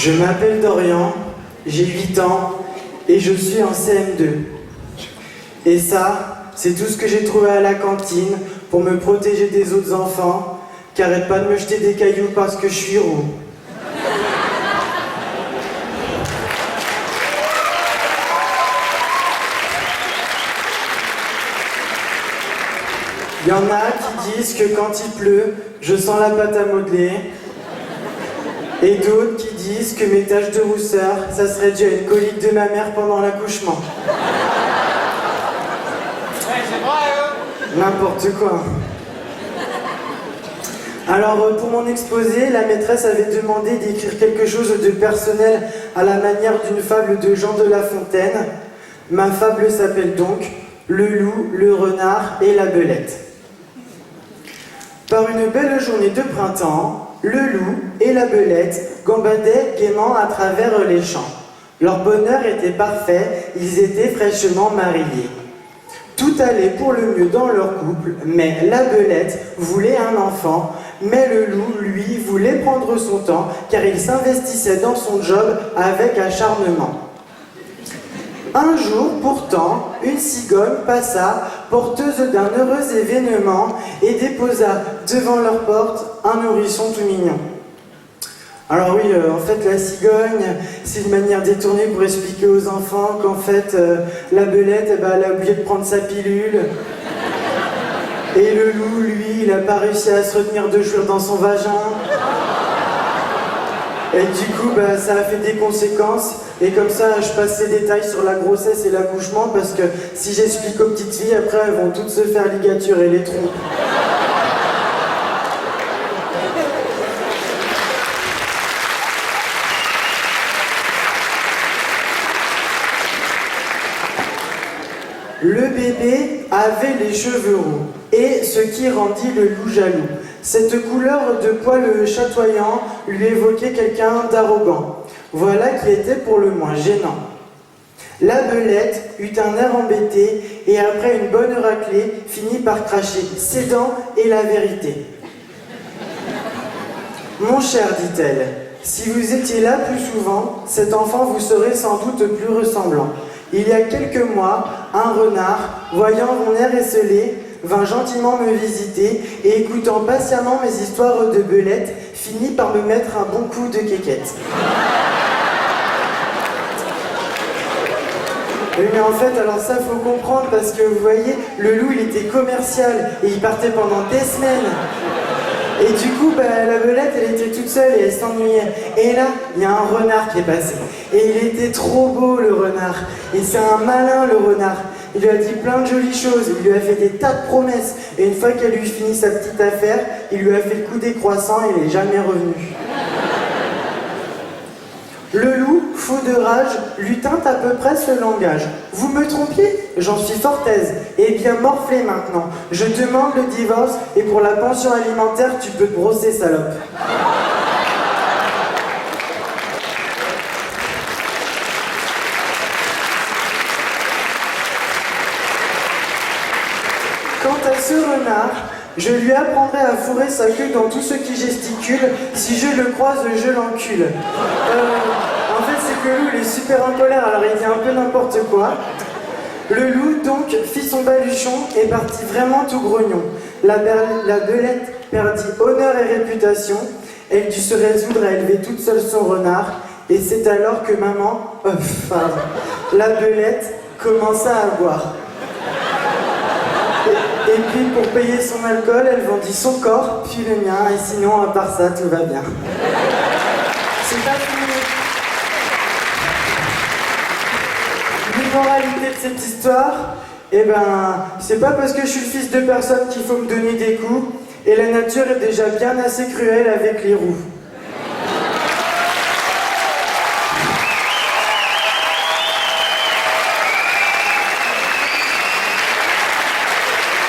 Je m'appelle Dorian, j'ai 8 ans et je suis en CM2. Et ça, c'est tout ce que j'ai trouvé à la cantine pour me protéger des autres enfants qui arrêtent pas de me jeter des cailloux parce que je suis roux. Il y en a qui disent que quand il pleut, je sens la pâte à modeler. Et d'autres qui disent que mes taches de rousseur, ça serait dû à une colique de ma mère pendant l'accouchement. N'importe quoi. Alors pour mon exposé, la maîtresse avait demandé d'écrire quelque chose de personnel à la manière d'une fable de Jean de La Fontaine. Ma fable s'appelle donc « Le loup, le renard et la belette ». Par une belle journée de printemps, le loup et la belette gambadaient gaiement à travers les champs. Leur bonheur était parfait, ils étaient fraîchement mariés. Tout allait pour le mieux dans leur couple, mais la belette voulait un enfant, mais le loup, lui, voulait prendre son temps, car il s'investissait dans son job avec acharnement. Un jour, pourtant, une cigogne passa, porteuse d'un heureux événement, et déposa devant leur porte un nourrisson tout mignon. Alors oui, en fait, la cigogne, c'est une manière détournée pour expliquer aux enfants qu'en fait, la belette, elle a oublié de prendre sa pilule. Et le loup, lui, il n'a pas réussi à se retenir de jouir dans son vagin. Et du coup, ça a fait des conséquences. Et comme ça, je passe ces détails sur la grossesse et l'accouchement parce que si j'explique aux petites filles, après, elles vont toutes se faire ligaturer les trompes. Le bébé avait les cheveux roux, et ce qui rendit le loup jaloux. Cette couleur de poils chatoyant lui évoquait quelqu'un d'arrogant. Voilà qui était pour le moins gênant. La belette eut un air embêté, et après une bonne raclée, finit par cracher ses dents et la vérité. « Mon cher, dit-elle, si vous étiez là plus souvent, cet enfant vous serait sans doute plus ressemblant. Il y a quelques mois, un renard, voyant mon air esselé, vint gentiment me visiter et écoutant patiemment mes histoires de belette, finit par me mettre un bon coup de quéquette. » Oui, mais en fait, alors ça, faut comprendre, parce que vous voyez, le loup, il était commercial, et il partait pendant des semaines. Et du coup, la belette, elle était toute seule et elle s'ennuyait. Et là, il y a un renard qui est passé. Et il était trop beau, le renard. Et c'est un malin, le renard. Il lui a dit plein de jolies choses, il lui a fait des tas de promesses. Et une fois qu'elle lui finit sa petite affaire, il lui a fait le coup des croissants et il n'est jamais revenu. Le loup, fou de rage, lui tint à peu près ce langage. « Vous me trompiez ? J'en suis fort aise. Eh bien, morflez maintenant. Je demande le divorce et pour la pension alimentaire, tu peux te brosser, salope. » Quant à ce renard, je lui apprendrai à fourrer sa queue dans tout ce qui gesticule. Si je le croise, je l'encule. En fait, c'est que le loup, il est super en colère, alors il dit un peu n'importe quoi. Le loup, donc, fit son baluchon et partit vraiment tout grognon. La belette perdit honneur et réputation. Elle dut se résoudre à élever toute seule son renard. Et c'est alors que maman, la belette, commença à boire. Et puis, pour payer son alcool, elle vendit son corps, puis le mien, et sinon, à part ça, tout va bien. C'est pas fini. L'immoralité de cette histoire, c'est pas parce que je suis le fils de personne qu'il faut me donner des coups, et la nature est déjà bien assez cruelle avec les roues.